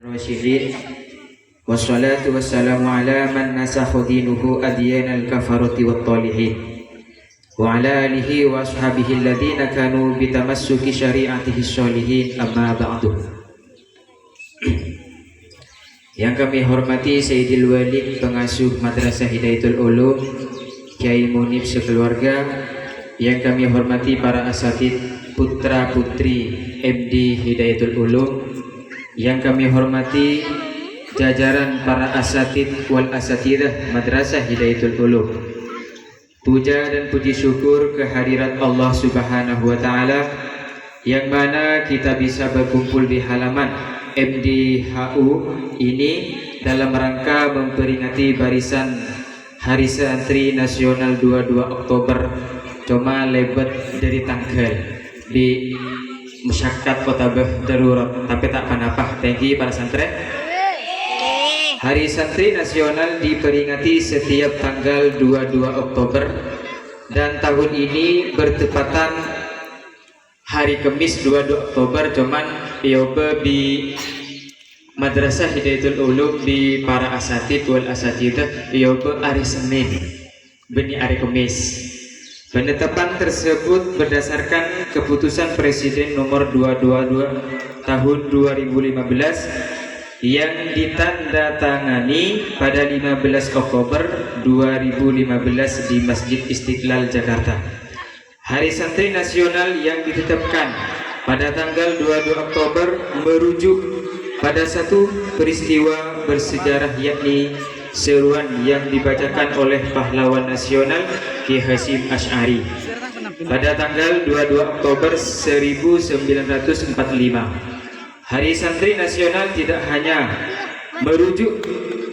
Rasyidin wassalatu wassalamu ala man nasakha dinuhu adyanal kafarati wat talihin wa ala alihi wa ashabihi alladhina kanu bitamassuki syari'atihi sholihin amma ba'du. Yang kami hormati Sayyidil Walid pengasuh Madrasah Hidayatul Ulum, Kiai Munib sekeluarga, yang kami hormati para asatid putra putri MD Hidayatul Ulum, yang kami hormati jajaran para asatid wal asatidah Madrasah Hidayatul Ulum. Puja dan puji syukur kehadirat Allah Subhanahu wa taala yang mana kita bisa berkumpul di halaman MDHU ini dalam rangka memperingati barisan Hari Santri Nasional 22 Oktober cuma lebet dari tanggal di Musyakat Kota Darurat, tapi tak panapah. Thank you para santri. Hari Santri Nasional diperingati setiap tanggal 22 Oktober dan tahun ini bertepatan hari Kamis 22 Oktober, cuman yoba di Madrasah Hidayatul Ulum di para asatid wal asatidah yoba hari Senin beni hari Kamis. Penetapan tersebut berdasarkan keputusan Presiden nomor 222 tahun 2015 yang ditandatangani pada 15 Oktober 2015 di Masjid Istiqlal Jakarta. Hari Santri Nasional yang ditetapkan pada tanggal 22 Oktober merujuk pada satu peristiwa bersejarah, yakni seruan yang dibacakan oleh pahlawan nasional Ki Hasyim Asy'ari pada tanggal 22 Oktober 1945. Hari Santri Nasional tidak hanya merujuk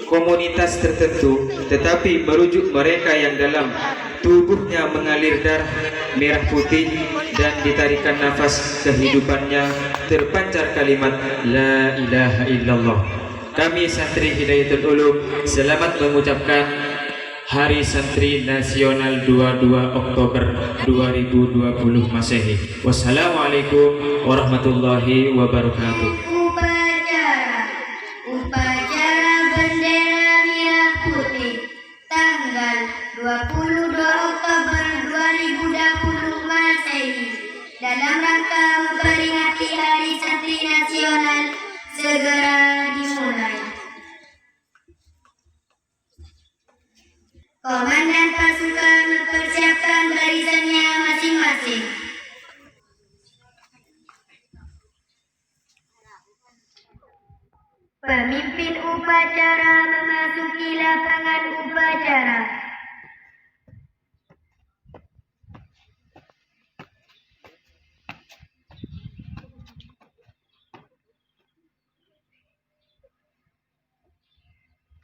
komunitas tertentu, tetapi merujuk mereka yang dalam tubuhnya mengalir darah merah putih dan ditarikan nafas kehidupannya terpancar kalimat La ilaha illallah. Kami Santri Hidayatul Ulum selamat mengucapkan Hari Santri Nasional 22 Oktober 2020 Masehi. Wassalamualaikum warahmatullahi wabarakatuh. Upacara bendera merah putih tanggal 22 Oktober 2020 Masehi dalam rangka memperingati Hari Santri Nasional segera dimulai. Komandan pasukan mempersiapkan barisannya masing-masing. Pemimpin upacara memasuki lapangan upacara.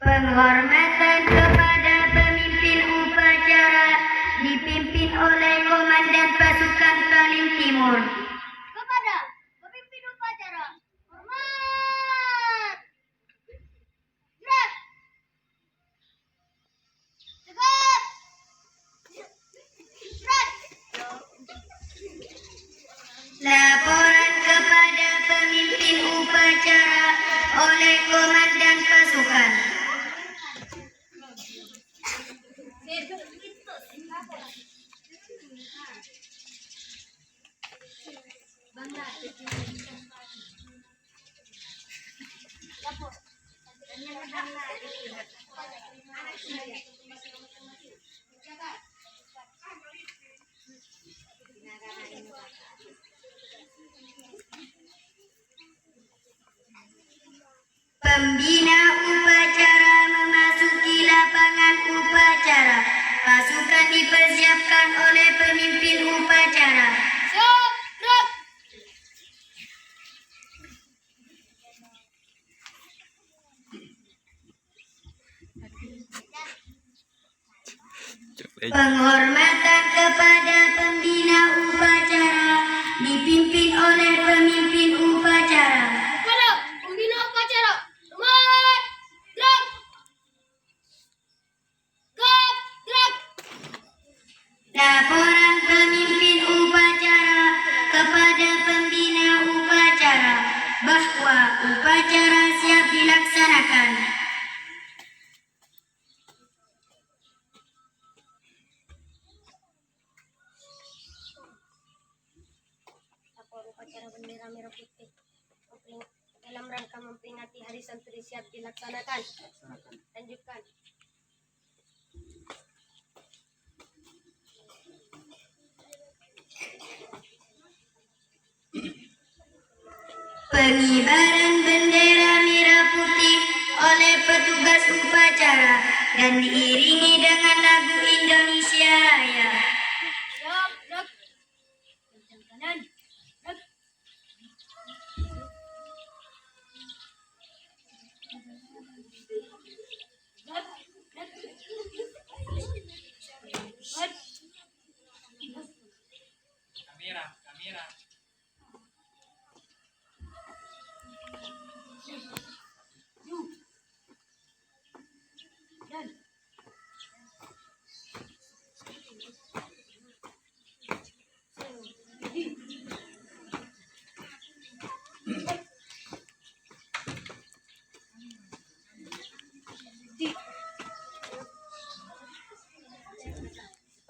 Penghormatan kepada pemimpin upacara dipimpin oleh Komandan Pasukan Kalim Timur. Kepada pemimpin upacara, hormat! Gerak! Tegak! Gerak! Laporan kepada pemimpin upacara oleh Komandan Pasukan. Pembina upacara memasuki lapangan upacara. Pasukan dipersiapkan oleh pemimpin upacara. Siap, gerak! Penghormatan kepada pembina upacara dipimpin oleh pemimpin upacara. Kepada pembina upacara, hormat! Gerak! Gerak! Laporan pemimpin upacara kepada pembina upacara bahwa upacara upacara siap dilaksanakan. Upacara bendera merah putih dalam rangka memperingati Hari Santri siap dilaksanakan. Lanjutkan. Pengibaran bendera merah putih oleh petugas upacara dan diiringi dengan lagu Indonesia Raya. Siap, gerak. Kencang kanan. Gerak. Gerak. Gerak. Kamera. Dan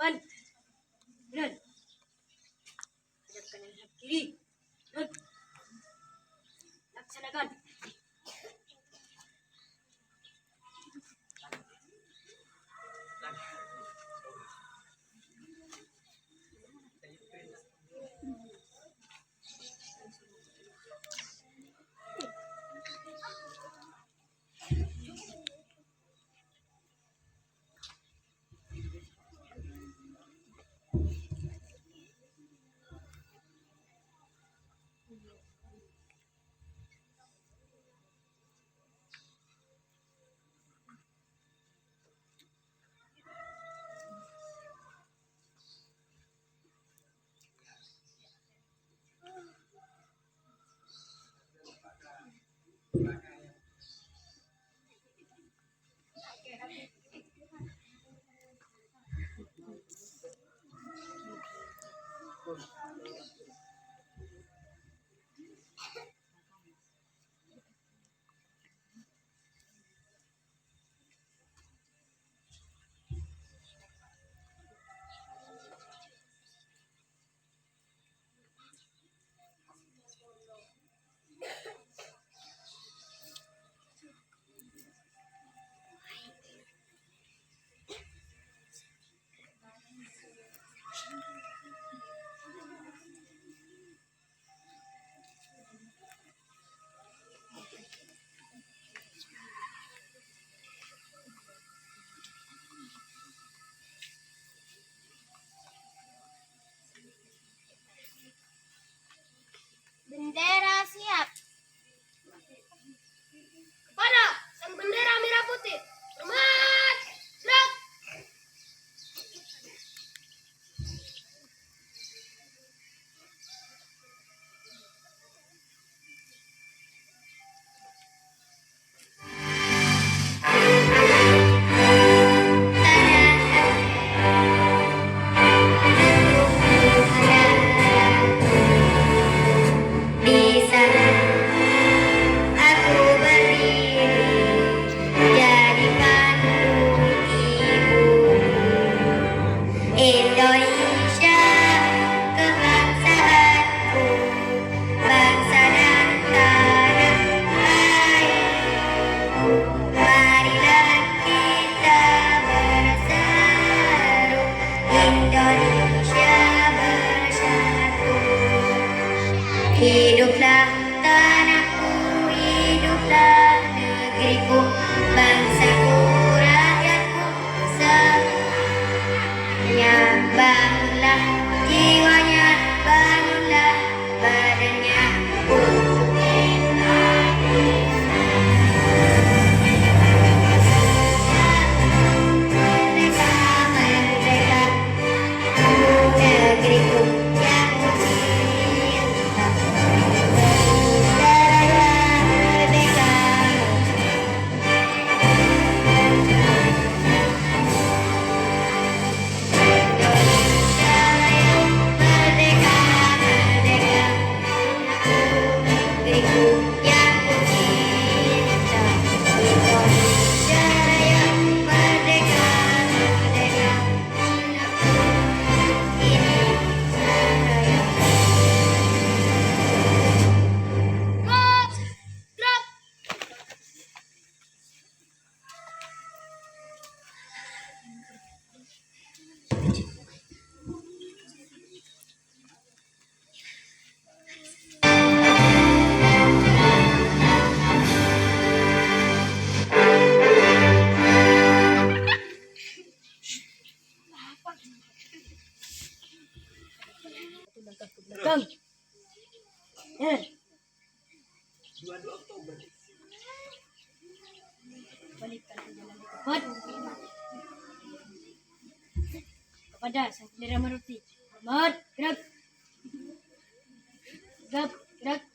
depan. Dan hadap kanan hadap kiri. Dan laksanakan. Balikkan ke jalan yang tepat. Kepada sang bendera Maruti. Hormat, gerak. Gerak, gerak.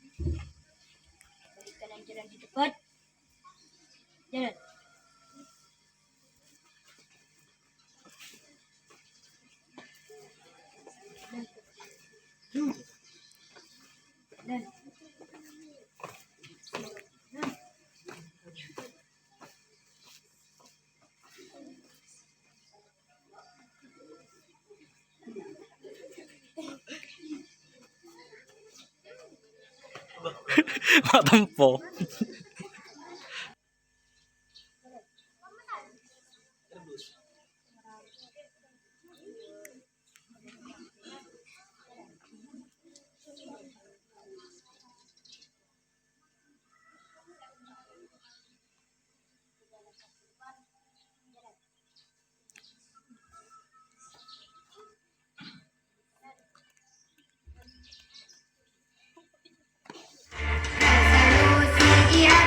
Balikkan yang jalan di depan. Jalan. Dan Mak tempo. Resolusi jihad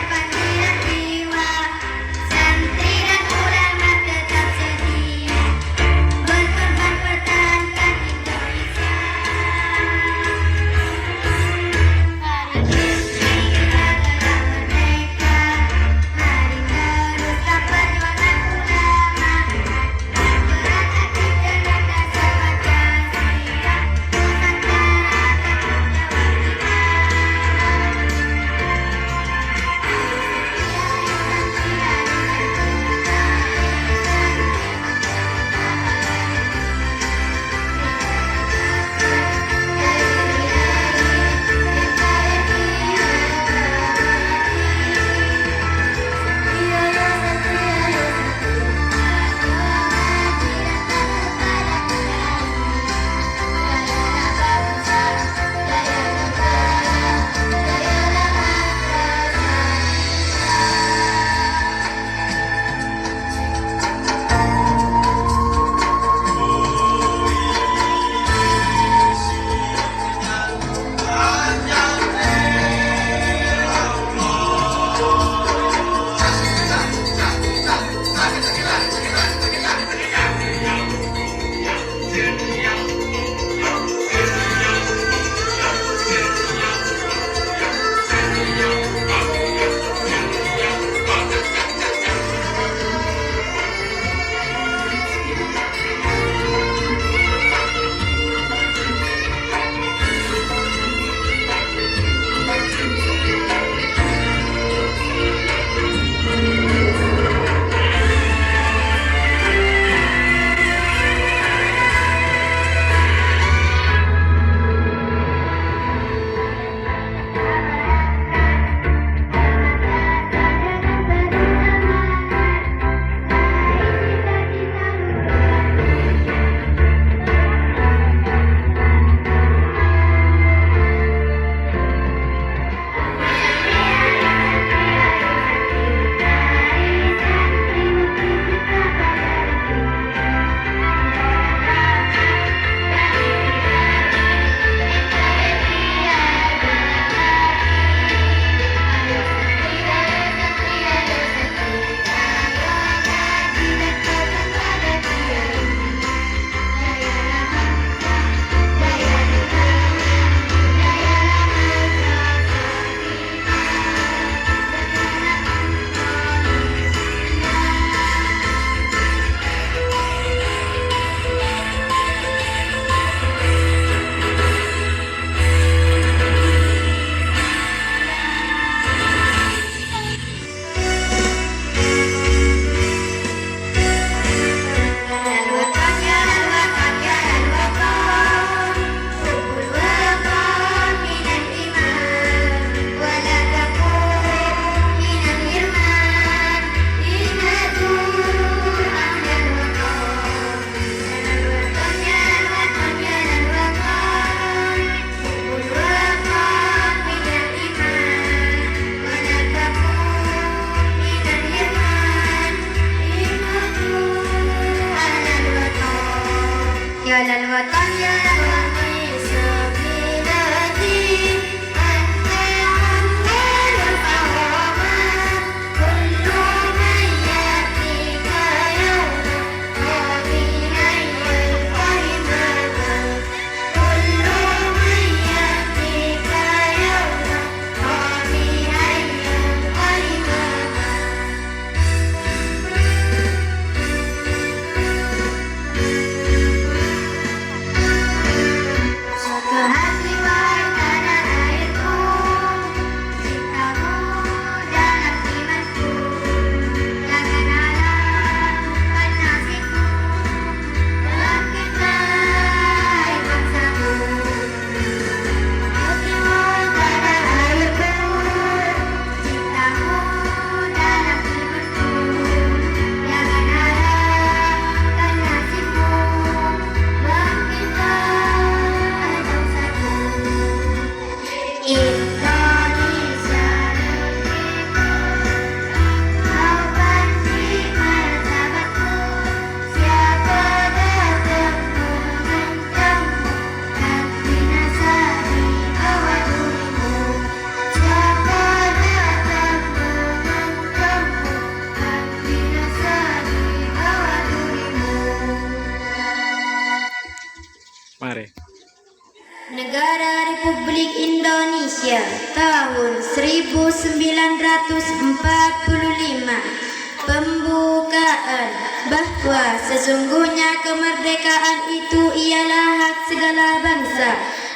Pembukaan bahwa sesungguhnya kemerdekaan itu ialah hak segala bangsa,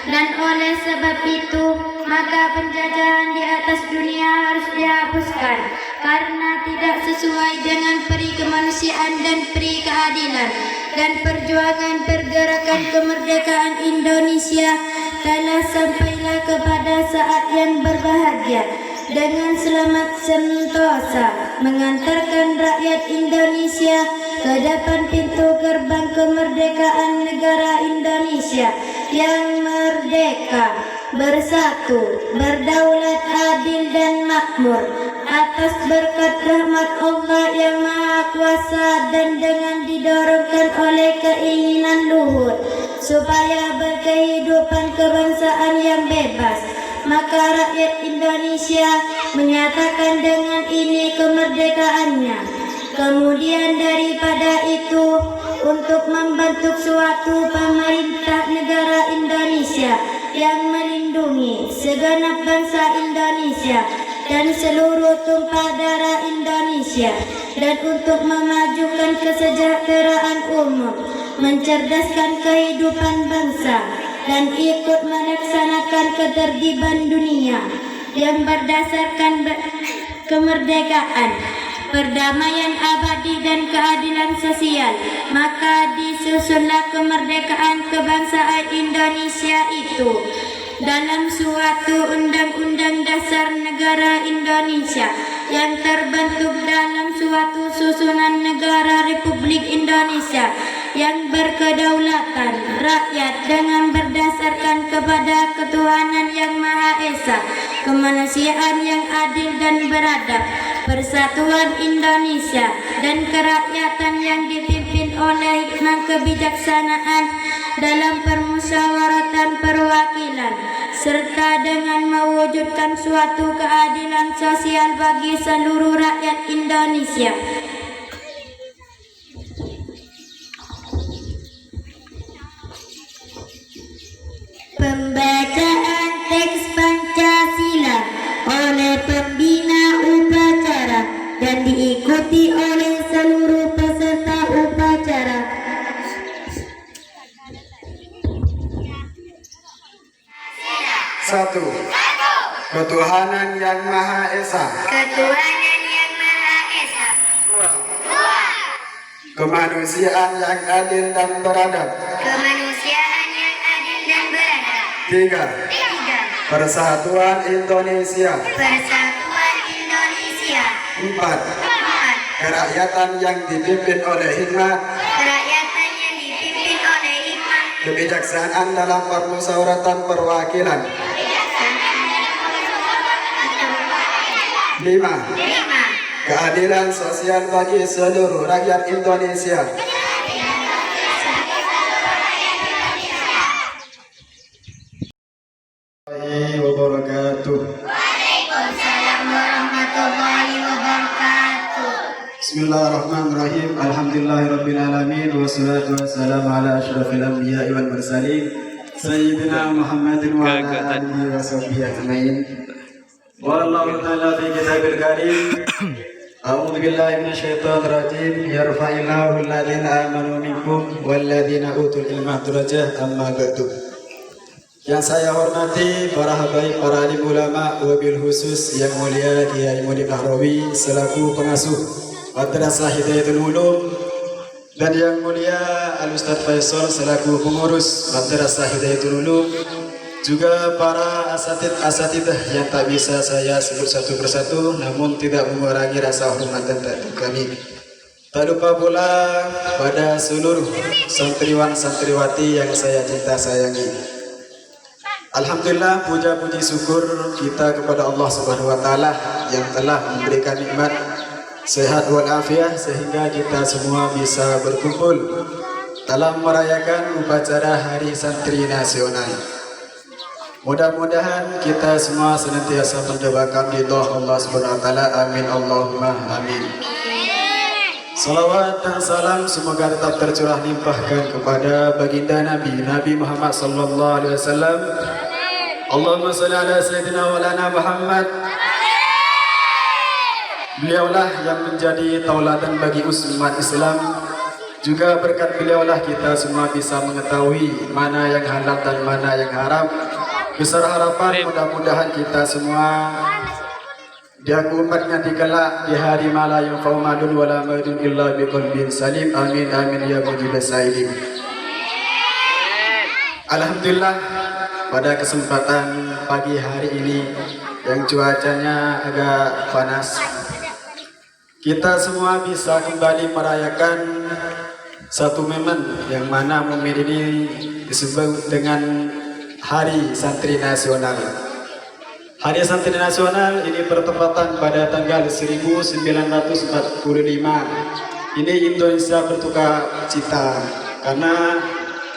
dan oleh sebab itu maka penjajahan di atas dunia harus dihapuskan karena tidak sesuai dengan peri kemanusiaan dan peri keadilan, dan perjuangan pergerakan kemerdekaan Indonesia telah sampailah kepada saat yang berbahagia dengan selamat sentosa mengantarkan rakyat Indonesia ke depan pintu gerbang kemerdekaan negara Indonesia yang merdeka, bersatu, berdaulat, adil dan makmur atas berkat rahmat Allah yang Maha Kuasa, dan dengan didorongkan oleh keinginan luhur supaya berkehidupan kebangsaan yang bebas, maka rakyat Indonesia menyatakan dengan ini kemerdekaannya. Kemudian daripada itu, untuk membentuk suatu pemerintah negara Indonesia yang melindungi segenap bangsa Indonesia dan seluruh tumpah darah Indonesia, dan untuk memajukan kesejahteraan umum, mencerdaskan kehidupan bangsa, dan ikut melaksanakan ketertiban dunia yang berdasarkan kemerdekaan, perdamaian abadi dan keadilan sosial, maka disusunlah kemerdekaan kebangsaan Indonesia itu dalam suatu undang-undang dasar negara Indonesia yang terbentuk dalam suatu susunan negara Republik Indonesia yang berkedaulatan rakyat dengan berdasarkan kepada ketuhanan yang Maha Esa, kemanusiaan yang adil dan beradab, persatuan Indonesia dan kerakyatan yang dipimpin oleh hikmah kebijaksanaan dalam permusyawaratan perwakilan, serta dengan mewujudkan suatu keadilan sosial bagi seluruh rakyat Indonesia. Pembacaan teks Pancasila oleh pembina upacara dan diikuti oleh seluruh peserta upacara. Satu. Ketuhanan yang Maha Esa. Ketuhanan yang Maha Esa. Kemanusiaan yang adil dan beradab. Kemanusiaan yang adil dan beradab. Tiga. Tiga. Persatuan Indonesia. Persatuan Indonesia. Empat. Empat. Kerakyatan yang dipimpin oleh hikmah, Kerakyatan yang dipimpin oleh hikmah, kebijaksanaan dalam permusyawaratan perwakilan. Lima. Lima. Keadilan sosial bagi seluruh rakyat Indonesia. Wabarakatuh. Waalaikumsalam warahmatullahi wabarakatuh. Bismillahirrahmanirrahim. Alhamdulillahirabbil alamin wassalatu wassalamu ala asyrafil anbiya'i wal mursalin sayyidina Muhammadin wa ala alihi washabbihi ajmain. Wallahu ta'ala fi kitabil karim. A'udzu billahi minasyaitonir rajim. Yarfa'illahu alladziina amanu minkum walladzina utul ilma darajat amma ba'du. Yang saya hormati para habaib, para alim ulama, wabil khusus yang mulia Kiai Mudin Nahrawi selaku pengasuh Madrasah Hidayatul Ulum, dan yang mulia Al Ustaz Faisal selaku pengurus Madrasah Hidayatul Ulum, juga para asatidah yang tak bisa saya sebut satu persatu, namun tidak mengurangi rasa hormat dan takdim kami. Tak lupa pula pada seluruh santriwan santriwati yang saya cinta sayangi. Alhamdulillah, puja puji syukur kita kepada Allah Subhanahu wa taala yang telah memberikan nikmat sehat walafiat sehingga kita semua bisa berkumpul dalam merayakan upacara Hari Santri Nasional. Mudah-mudahan kita semua senantiasa mendoakan ridha Allah Subhanahu wa taala. Amin Allahumma amin. Salawat dan salam semoga tetap tercurah limpahkan kepada baginda Nabi Muhammad sallallahu alaihi wasallam. Allahumma shalli ala sayyidina wa lana Muhammad Beliaulah yang menjadi tauladan bagi umat Islam. Juga berkat beliaulah kita semua bisa mengetahui mana yang halal dan mana yang haram. Besar harapan mudah-mudahan kita semua diaku umatnya dikelak di hari mala yang faumadun wala madun illa biqalbin salim. Amin amin ya mujibas sailin. Alhamdulillah, pada kesempatan pagi hari ini yang cuacanya agak panas, kita semua bisa kembali merayakan satu momen yang mana momen ini disebut dengan Hari Santri Nasional. Hari Santri Nasional ini bertepatan pada tanggal 1945. Ini Indonesia bertukar cita karena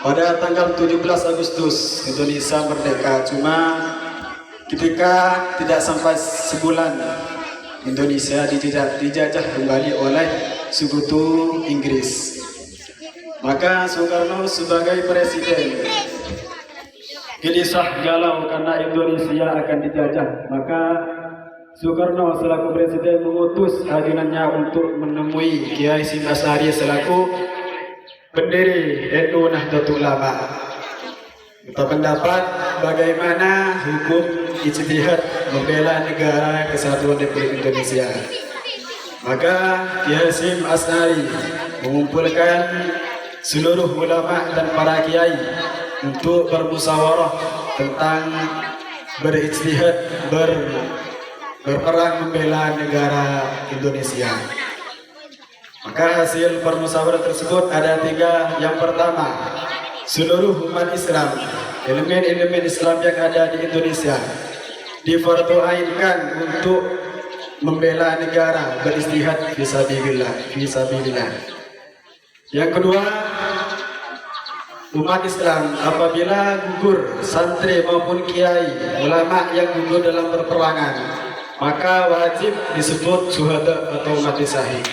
pada tanggal 17 Agustus Indonesia merdeka. Cuma ketika tidak sampai sebulan Indonesia dijajah kembali oleh sekutu Inggris. Maka Soekarno sebagai presiden gelisah galau karena Indonesia akan dijajah. Maka Soekarno selaku presiden mengutus ajudannya untuk menemui Kiai Hasyim Asy'ari selaku pendiri NU Nahdlatul Ulama. Kita pendapat bagaimana hukum ijtihad membela negara kesatuan Republik Indonesia. Maka Kiai Hasyim Asy'ari mengumpulkan seluruh ulama dan para kiai untuk bermusyawarah tentang berijtihad berperang membela negara Indonesia. Maka hasil permusyawarah tersebut ada 3. Yang pertama, seluruh umat Islam, elemen-elemen Islam yang ada di Indonesia difardu'ainkan untuk membela negara, berijtihad fisabilillah. Yang kedua, umat Islam apabila gugur santri maupun kiai, ulama yang gugur dalam perperangan, maka wajib disebut syuhada atau mati syahid.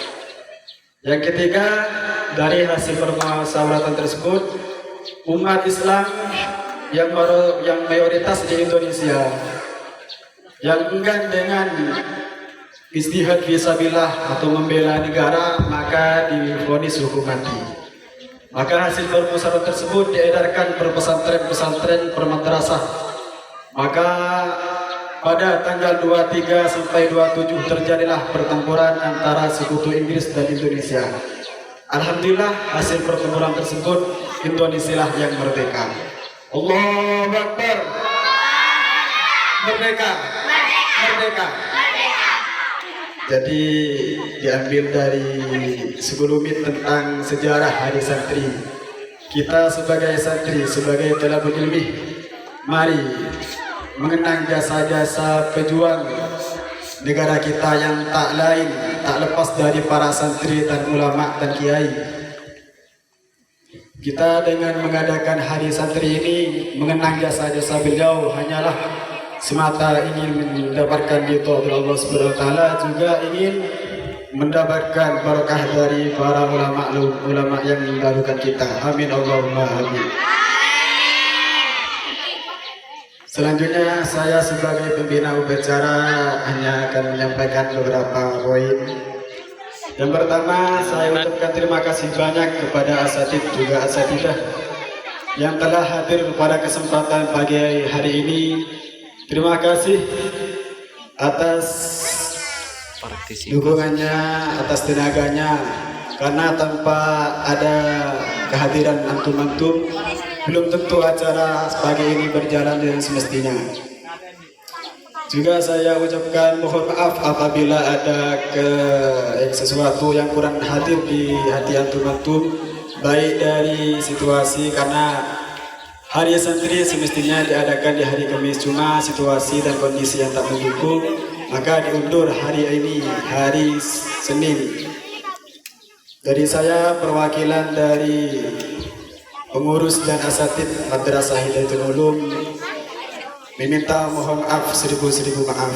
Yang ketiga, dari hasil permusyawaratan tersebut, umat Islam yang mayoritas di Indonesia yang enggan dengan ijtihad fisabilillah atau membela negara, maka divonis hukum mati. Maka hasil permusyawaratan tersebut diedarkan pesantren-pesantren permadrasah. Maka pada tanggal 23 sampai 27 terjadilah pertempuran antara sekutu Inggris dan Indonesia. Alhamdulillah, hasil pertempuran tersebut Indonesia lah yang merdeka. Allahu Akbar. Merdeka. Merdeka. Jadi diambil dari sekelumit tentang sejarah Hari Santri. Kita sebagai santri, sebagai thalabul ilmi, mari mengenang jasa-jasa pejuang negara kita yang tak lain, tak lepas dari para santri dan ulama dan kiai. Kita dengan mengadakan Hari Santri ini mengenang jasa-jasa beliau hanyalah semata ingin mendapatkan ridha Allah Subhanahu wa taala, juga ingin mendapatkan barakah dari para ulama yang mendahulukan kita. Amin Allahumma amin. Selanjutnya saya sebagai pembina upacara hanya akan menyampaikan beberapa poin. Yang pertama, saya ucapkan terima kasih banyak kepada asatid juga asatidah yang telah hadir pada kesempatan pagi hari ini. Terima kasih atas dukungannya, atas tenaganya, karena tanpa ada kehadiran antum-antum belum tentu acara pagi ini berjalan dengan semestinya. Juga saya ucapkan mohon maaf apabila ada sesuatu yang kurang hadir di hati antum-antum, baik dari situasi karena Hari Santri semestinya diadakan di hari Kamis, cuma situasi dan kondisi yang tak mendukung, maka diundur hari ini, hari Senin. Dari saya, perwakilan dari pengurus dan asatid Madrasah Hidayatul Ulum, meminta mohon maaf seribu maaf.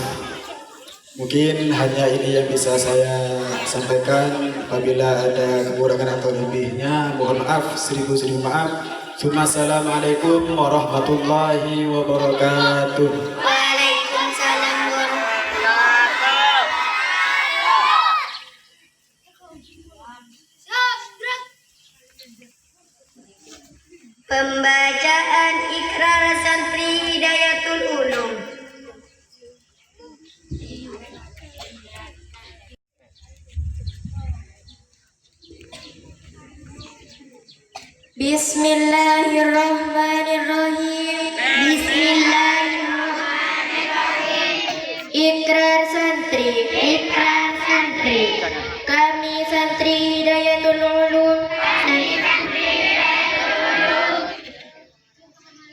Mungkin hanya ini yang bisa saya sampaikan. Apabila ada kekurangan atau lebihnya, mohon maaf seribu maaf. Assalamualaikum warahmatullahi wabarakatuh. Waalaikumsalam warahmatullahi wabarakatuh. Pembacaan Ikrar Santri Hidayatul Ulum. Bismillahirrahmanirrahim. Bismillahirrahmanirrahim. Ikrar santri. Ikrar Santri. Kami santri Hidayatul Ulum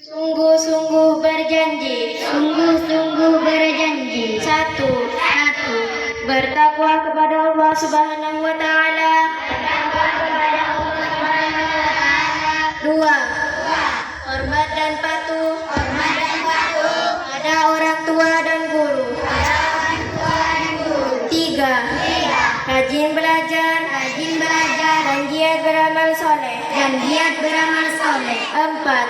sungguh-sungguh berjanji. Sungguh-sungguh berjanji. Satu, Satu. bertakwa kepada Allah Subhanahu wa taala. Dua, hormat dan patuh Hormat dan patuh pada orang tua dan guru. pada orang tua dan guru. Tiga, rajin belajar Rajin belajar dan giat beramal soleh. dan giat beramal soleh. Empat,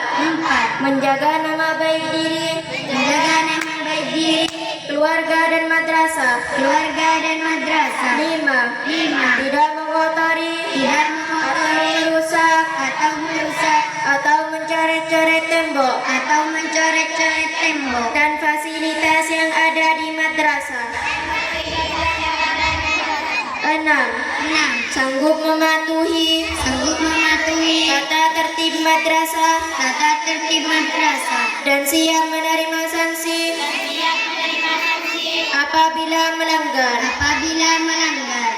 menjaga nama baik diri, Menjaga nama baik diri, keluarga dan madrasah. keluarga dan madrasah. Lima, Lima. tidak mengotori Tidak atau mengotori merusak atau merusak atau mencoret-coret tembok atau mencoret-coret tembok. dan fasilitas yang ada di madrasah. Enam, Enam. sanggup mematuhi Sanggup mematuhi tata tertib madrasah tata tertib madrasah dan siap menerima sanksi apabila melanggar. apabila melanggar.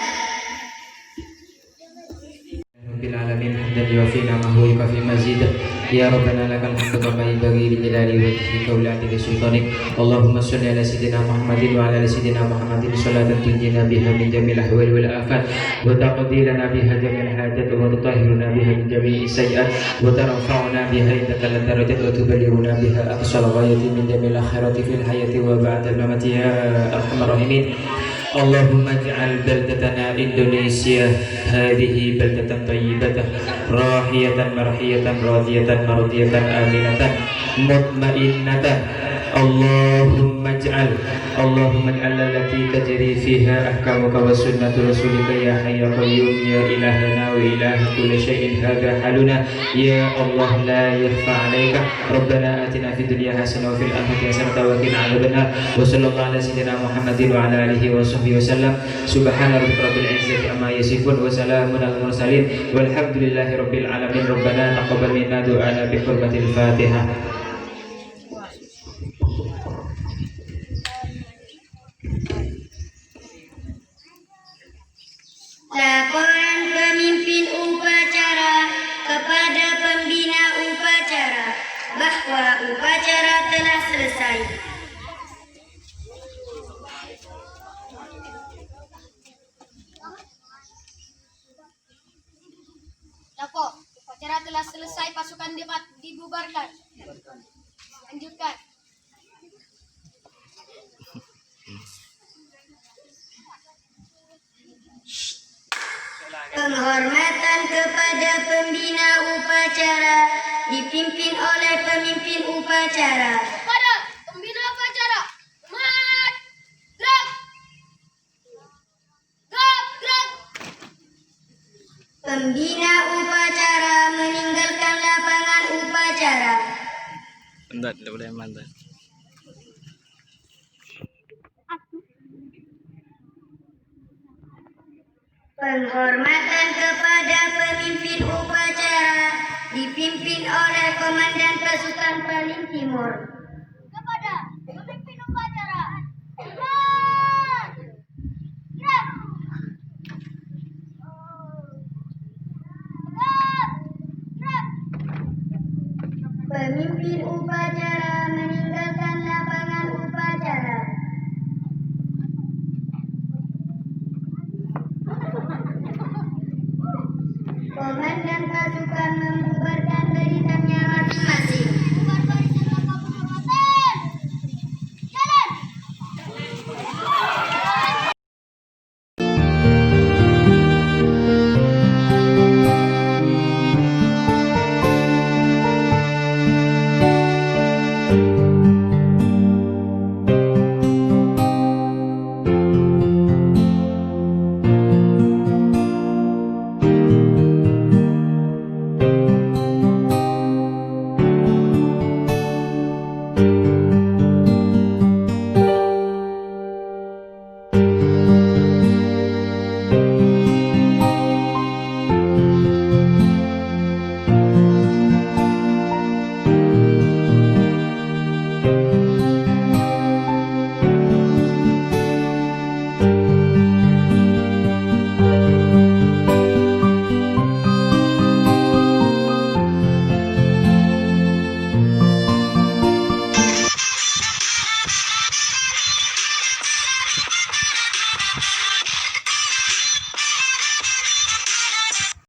Rabbil alamin hamdan yuwafi ni'amahu wa yukafi mazidah. Ya Rabbana lakal hamdu kama yanbaghi li jalali wajhika wa li 'azimi sultanik. Allahumma shalli ala sayyidina Muhammadin wa ala ali sayyidina Muhammadin salatan tunjina biha min jamil ahwal wal afat wa taqdirana biha jamil hajat wa tutahhiruna biha min jami'i sayyi'at wa tarfa'una biha indaka darajat wa tuballighuna biha aqsal ghayati min jamil akhirati fil hayati wa ba'da al-mamati ya arhamar rahimin. Allahumma ij'al baldatana Indonesia hadhihi baldatan thayyibatan rahiyatan marhiyatan radiyatan mardiyatan aminatan mutmainnatan. Allahumma ij'al allati tajri fiha ahkamuka wa sunnatu rasulika ya hayya qayyum ya ilahana wa ilaha kulli syai'in hadha haluna ya Allah la yakhfa 'alaika. Rabbana atina fid dunya hasanah wa fil akhirati hasanah wa qina 'adzabannar. Wa sallallahu ala sayyidina Muhammadin wa ala alihi wa sahbihi wasallam. Subhana rabbika rabbil izzati amma yasifun wa salamun alal mursalin walhamdulillahi rabbil alamin. Rabbana taqabbal minna du'ana bi hurmatil Fatihah. Laporan pemimpin upacara kepada pembina upacara bahwa upacara telah selesai. Lapo, upacara telah selesai, pasukan dibubarkan. Lanjutkan. Penghormatan kepada pembina upacara dipimpin oleh pemimpin upacara. Kepada pembina upacara, mat, gerak, gerak. Pembina upacara meninggalkan lapangan upacara. Mandat, tidak boleh mandat. Penghormatan kepada pemimpin upacara dipimpin oleh Komandan Pasukan Paling Timur. Kepada pemimpin upacara, mat, gerak, gerak. Pemimpin upacara meninggalkan lapangan upacara. Komandan pasukan membubarkan